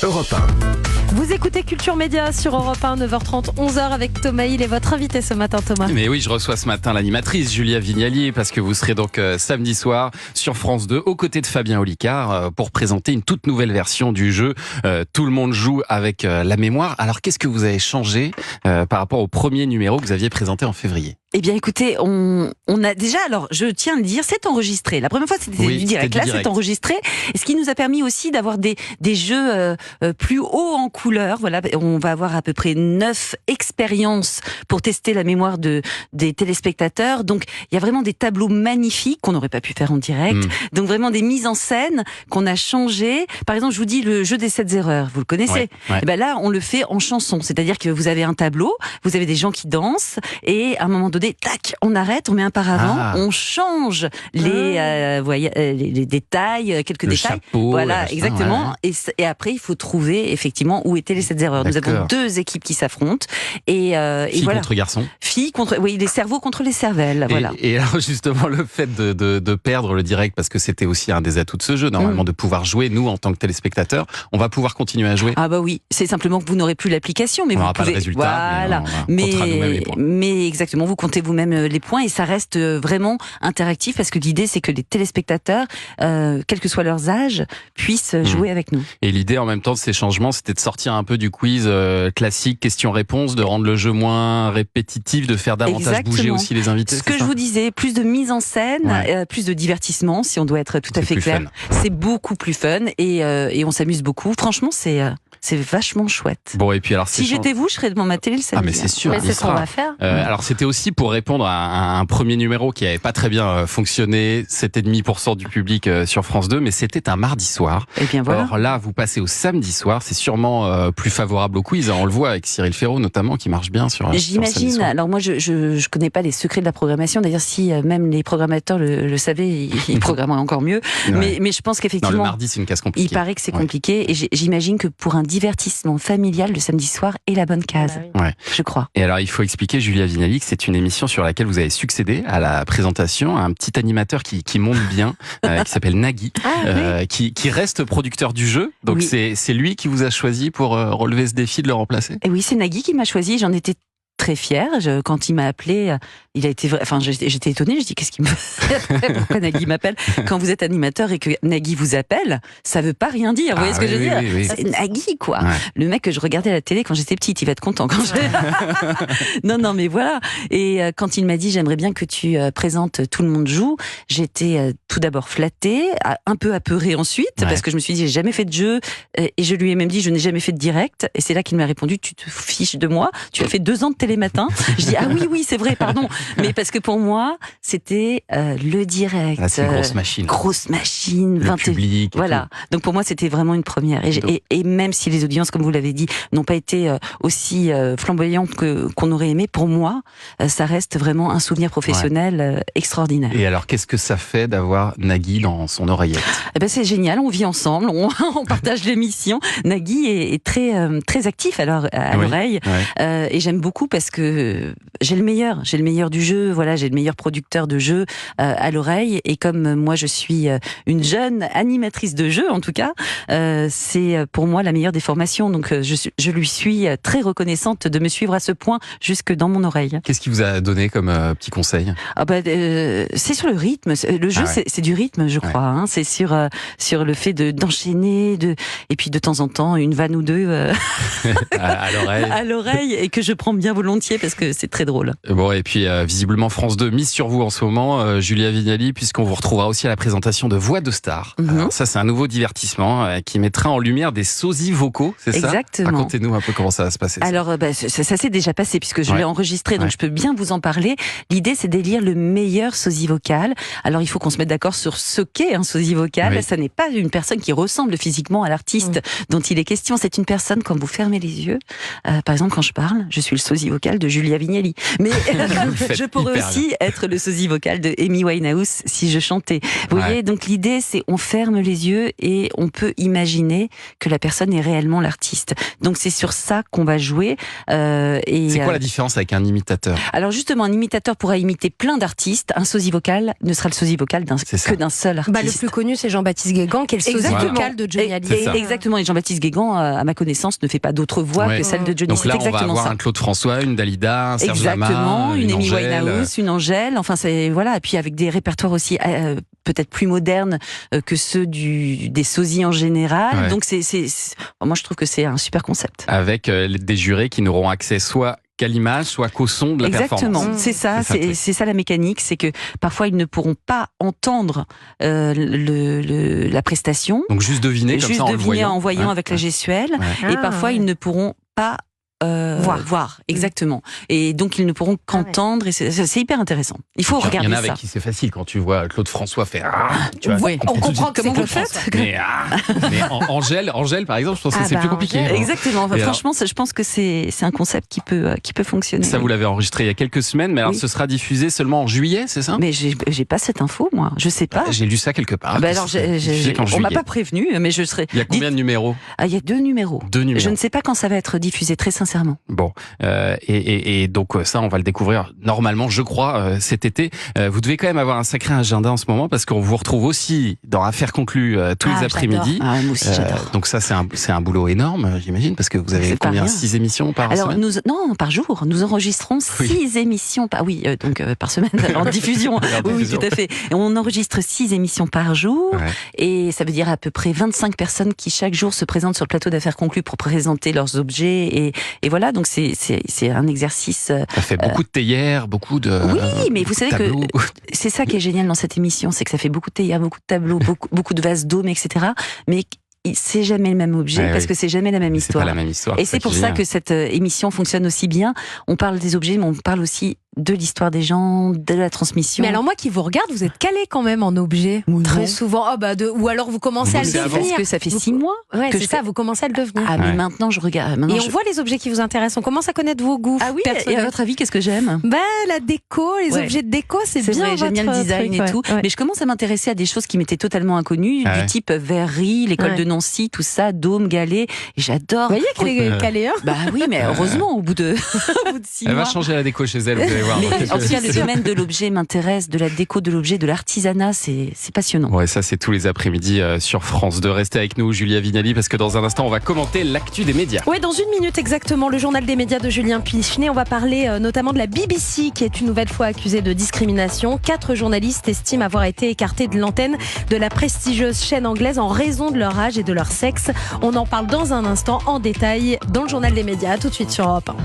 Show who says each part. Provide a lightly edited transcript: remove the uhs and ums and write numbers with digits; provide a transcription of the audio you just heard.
Speaker 1: Europe 1.
Speaker 2: Vous écoutez Culture Média sur Europe 1, 9h30, 11h avec Thomas. Il est votre invité ce matin, Thomas.
Speaker 3: Mais oui, je reçois ce matin l'animatrice Julia Vignalier parce que vous serez donc samedi soir sur France 2 aux côtés de Fabien Olicard pour présenter une toute nouvelle version du jeu. Tout le monde joue avec la mémoire. Alors qu'est-ce que vous avez changé par rapport au premier numéro que vous aviez présenté en février ?
Speaker 4: Eh bien, écoutez, on a déjà, alors je tiens à le dire, c'est enregistré. La première fois, c'était du direct. Là, c'est enregistré. Et ce qui nous a permis aussi d'avoir des jeux plus hauts en couleur. Voilà, on va avoir à peu près 9 expériences pour tester la mémoire des téléspectateurs. Donc, il y a vraiment des tableaux magnifiques qu'on n'aurait pas pu faire en direct. Donc, vraiment des mises en scène qu'on a changées. Par exemple, je vous dis le jeu des 7 erreurs. Vous le connaissez ?
Speaker 3: Ouais.
Speaker 4: Et ben là, on le fait en chanson. C'est-à-dire que vous avez un tableau, vous avez des gens qui dansent, et à un moment donné, tac, on arrête, on met un paravent, on change les détails, quelques détails.
Speaker 3: Chapeau,
Speaker 4: voilà, exactement.
Speaker 3: Ouais.
Speaker 4: Et après, il faut trouver effectivement où étaient les 7 erreurs. Nous avons 2 équipes qui s'affrontent. Et
Speaker 3: filles
Speaker 4: voilà.
Speaker 3: contre garçons.
Speaker 4: Filles contre, les cerveaux contre les cervelles. Voilà.
Speaker 3: Et alors justement, le fait de perdre le direct, parce que c'était aussi un des atouts de ce jeu, normalement, de pouvoir jouer, nous, en tant que téléspectateurs, on va pouvoir continuer à jouer.
Speaker 4: Ah bah oui, c'est simplement que vous n'aurez plus l'application, mais
Speaker 3: on
Speaker 4: vous
Speaker 3: n'aura pas
Speaker 4: pouvez.
Speaker 3: le résultat,
Speaker 4: voilà. Mais exactement, vous comptez vous-même les points et ça reste vraiment interactif parce que l'idée c'est que les téléspectateurs, quel que soit leur âge, puissent jouer avec nous.
Speaker 3: Et l'idée en même temps de ces changements, c'était de sortir un peu du quiz classique, question-réponse, de rendre le jeu moins répétitif, de faire davantage bouger aussi les invités.
Speaker 4: Ce que je vous disais, plus de mise en scène, plus de divertissement, si on doit être tout à fait clair. C'est beaucoup plus fun et on s'amuse beaucoup. Franchement, c'est vachement chouette.
Speaker 3: Bon, et puis alors,
Speaker 4: si j'étais vous, je serais devant ma télé le samedi.
Speaker 3: Ah, mais c'est sûr.
Speaker 2: Mais c'est ce qu'on va faire.
Speaker 3: Alors, c'était aussi pour répondre à un premier numéro qui avait pas très bien fonctionné. 7,5% du public sur France 2, mais c'était un mardi soir.
Speaker 4: Et bien voilà.
Speaker 3: Alors là, vous passez au samedi soir. C'est sûrement plus favorable au quiz. On le voit avec Cyril Ferraud, notamment, qui marche bien sur
Speaker 4: J'imagine. Alors moi, je connais pas les secrets de la programmation. D'ailleurs, si même les programmateurs le savaient, ils programmeraient encore mieux. Ouais. Mais je pense qu'effectivement.
Speaker 3: Non, le mardi, c'est une case compliquée.
Speaker 4: Il paraît que c'est compliqué. Et j'imagine que pour un divertissement familial, le samedi soir est la bonne case. Je crois.
Speaker 3: Et alors, il faut expliquer, Julia Vignalier, que c'est une émission sur laquelle vous avez succédé à la présentation, un petit animateur qui monte bien, qui s'appelle Nagui, qui reste producteur du jeu. Donc c'est lui qui vous a choisi pour relever ce défi de le remplacer.
Speaker 4: Et oui, c'est Nagui qui m'a choisi. J'en étais très fière. Quand il m'a appelé, il a été j'étais étonnée. Je dis qu'est-ce qu'il me fait ? Pourquoi Nagui m'appelle ? Quand vous êtes animateur et que Nagui vous appelle, ça veut pas rien dire. Vous voyez ce que je veux dire ? C'est Nagui, quoi. Ouais. Le mec que je regardais à la télé quand j'étais petite, il va être content quand non, mais voilà. Et quand il m'a dit j'aimerais bien que tu présentes Tout le monde joue, j'étais tout d'abord flattée, un peu apeurée ensuite, parce que je me suis dit j'ai jamais fait de jeu, et je lui ai même dit je n'ai jamais fait de direct. Et c'est là qu'il m'a répondu tu te fiches de moi, tu as fait 2 ans de Télématin. Je dis ah oui c'est vrai, pardon, mais parce que pour moi c'était le direct.
Speaker 3: C'est une grosse machine.
Speaker 4: Le
Speaker 3: public.
Speaker 4: Voilà. Donc pour moi c'était vraiment une première. Et même si les audiences, comme vous l'avez dit, n'ont pas été aussi flamboyantes qu'on aurait aimé, pour moi ça reste vraiment un souvenir professionnel extraordinaire.
Speaker 3: Et alors qu'est-ce que ça fait d'avoir Nagui dans son oreillette ?
Speaker 4: Eh ben c'est génial, on vit ensemble, on partage l'émission. Nagui est très actif à l'oreille, et j'aime beaucoup parce que j'ai le meilleur du jeu, voilà, j'ai le meilleur producteur de jeu à l'oreille, et comme moi je suis une jeune animatrice de jeu en tout cas, c'est pour moi la meilleure des formations, donc je lui suis très reconnaissante de me suivre à ce point jusque dans mon oreille.
Speaker 3: Qu'est-ce qu'il vous a donné comme petit conseil ?
Speaker 4: C'est sur le rythme, le jeu c'est du rythme je crois, hein. C'est sur le fait d'enchaîner, et puis de temps en temps une vanne ou deux à l'oreille, et que je prends bien volontiers parce que c'est très drôle.
Speaker 3: Bon, et puis visiblement France 2 mise sur vous en ce moment, Julia Vignalier, puisqu'on vous retrouvera aussi à la présentation de Voix de Stars. Alors ça, c'est un nouveau divertissement qui mettra en lumière des sosies vocaux, c'est ça ?
Speaker 4: Exactement.
Speaker 3: Racontez-nous un peu comment ça va se passer.
Speaker 4: Alors, ça s'est déjà passé puisque je l'ai enregistré, donc je peux bien vous en parler. L'idée, c'est d'élire le meilleur sosie vocal. Alors, il faut qu'on se mette d'accord sur ce qu'est un sosie vocal. Ça n'est pas une personne qui ressemble physiquement à l'artiste dont il est question. C'est une personne, quand vous fermez les yeux, par exemple, quand je parle, je suis le sosie vocal. vocal de Julia Vignali. Mais
Speaker 3: faites
Speaker 4: je pourrais
Speaker 3: hyper
Speaker 4: aussi être le sosie vocal de Amy Winehouse si je chantais. Vous voyez, donc l'idée, c'est on ferme les yeux et on peut imaginer que la personne est réellement l'artiste. Donc c'est sur ça qu'on va jouer.
Speaker 3: C'est quoi la différence avec un imitateur?
Speaker 4: Alors justement, un imitateur pourra imiter plein d'artistes. Un sosie vocal ne sera le sosie vocal que d'un seul artiste.
Speaker 2: Le plus connu, c'est Jean-Baptiste Guégan, qui est le sosie vocal de Johnny Hallyday.
Speaker 4: Exactement. Et Jean-Baptiste Guégan, à ma connaissance, ne fait pas d'autre voix que celle de Johnny.
Speaker 3: Donc là,
Speaker 4: c'est
Speaker 3: on va avoir
Speaker 4: ça.
Speaker 3: un Claude François, une Dalida, un Serge Lama,
Speaker 4: une Amy
Speaker 3: Angèle.
Speaker 4: Winehouse, une Angèle. Enfin, c'est voilà. Et puis avec des répertoires aussi peut-être plus modernes que ceux des sosies en général.
Speaker 3: Ouais.
Speaker 4: Donc moi, je trouve que c'est un super concept.
Speaker 3: Avec des jurés qui n'auront accès soit qu'à l'image, soit qu'au son de la
Speaker 4: Exactement,
Speaker 3: performance.
Speaker 4: c'est ça, c'est ça la mécanique, c'est que parfois ils ne pourront pas entendre la prestation.
Speaker 3: Donc juste deviner comme ça en le voyant.
Speaker 4: En voyant avec la gestuelle, et parfois ils ne pourront pas voir, exactement. Et donc ils ne pourront qu'entendre, et c'est hyper intéressant. Il faut regarder ça.
Speaker 3: Il y en a avec qui c'est facile quand tu vois Claude François faire. Tu vois,
Speaker 2: on comprend comment vous le faites.
Speaker 3: Mais Angèle, par exemple, je pense que c'est plus compliqué.
Speaker 4: Exactement. Enfin, franchement, je pense que c'est un concept qui peut fonctionner.
Speaker 3: Ça, vous l'avez enregistré il y a quelques semaines, mais alors ce sera diffusé seulement en juillet, c'est ça?
Speaker 4: Mais j'ai pas cette info, moi. Je sais pas.
Speaker 3: J'ai lu ça quelque part.
Speaker 4: Alors, on m'a pas prévenu, mais je serai.
Speaker 3: Il y a combien de numéros?
Speaker 4: Il y a 2 numéros.
Speaker 3: 2 numéros.
Speaker 4: Je ne sais pas quand ça va être diffusé, très sincèrement.
Speaker 3: Bon, et donc ça, on va le découvrir normalement, je crois, cet été. Vous devez quand même avoir un sacré agenda en ce moment parce qu'on vous retrouve aussi dans Affaires conclues tous les après-midi.
Speaker 4: Moi aussi, j'adore.
Speaker 3: Donc ça, c'est un boulot énorme, j'imagine, parce que vous avez combien? 6 émissions par semaine?
Speaker 4: Non, par jour. Nous enregistrons 6 émissions par semaine en diffusion. Oui, tout à fait. Et on enregistre 6 émissions par jour, et ça veut dire à peu près 25 personnes qui chaque jour se présentent sur le plateau d'Affaires conclues pour présenter leurs objets, et voilà. Donc c'est un exercice.
Speaker 3: Ça fait beaucoup de théières, beaucoup de.
Speaker 4: Oui, mais vous savez
Speaker 3: tableaux.
Speaker 4: que c'est ça qui est génial dans cette émission, c'est que ça fait beaucoup de théières, beaucoup de tableaux, beaucoup de vases d'eau, etc. Mais c'est jamais le même objet parce que c'est jamais la même histoire.
Speaker 3: C'est pas la même histoire.
Speaker 4: Et c'est pour ça que cette émission fonctionne aussi bien. On parle des objets, mais on parle aussi de l'histoire des gens, de la transmission.
Speaker 2: Mais alors moi qui vous regarde, vous êtes calé quand même en objet. Très souvent. Ou alors vous commencez à le devenir.
Speaker 4: Parce que ça fait 6 mois.
Speaker 2: Ouais, c'est ça, vous commencez à le devenir.
Speaker 4: Mais maintenant je regarde.
Speaker 2: Et on voit les objets qui vous intéressent. On commence à connaître vos goûts.
Speaker 4: Ah oui, et à votre avis, qu'est-ce que j'aime?
Speaker 2: La déco, les objets de déco, c'est bien
Speaker 4: vrai, j'aime bien le design
Speaker 2: truc,
Speaker 4: et tout. Mais je commence à m'intéresser à des choses qui m'étaient totalement inconnues, du type Verrerie, l'école de Nancy, tout ça, Dôme, Galets. Et j'adore.
Speaker 2: Vous voyez qu'elle est calée, hein?
Speaker 4: Oui, mais heureusement, au bout de 6 mois.
Speaker 3: Elle va changer la déco chez elle, vous allez voir.
Speaker 4: En tout cas, le domaine de l'objet m'intéresse, de la déco de l'objet, de l'artisanat, c'est passionnant.
Speaker 3: Ouais, ça c'est tous les après-midi sur France 2. Restez avec nous, Julia Vignali, parce que dans un instant, on va commenter l'actu des médias.
Speaker 2: Ouais, dans 1 minute exactement, le journal des médias de Julien Pichenet. On va parler notamment de la BBC, qui est une nouvelle fois accusée de discrimination. 4 journalistes estiment avoir été écartés de l'antenne de la prestigieuse chaîne anglaise en raison de leur âge et de leur sexe. On en parle dans un instant en détail dans le journal des médias. À tout de suite sur Europe 1.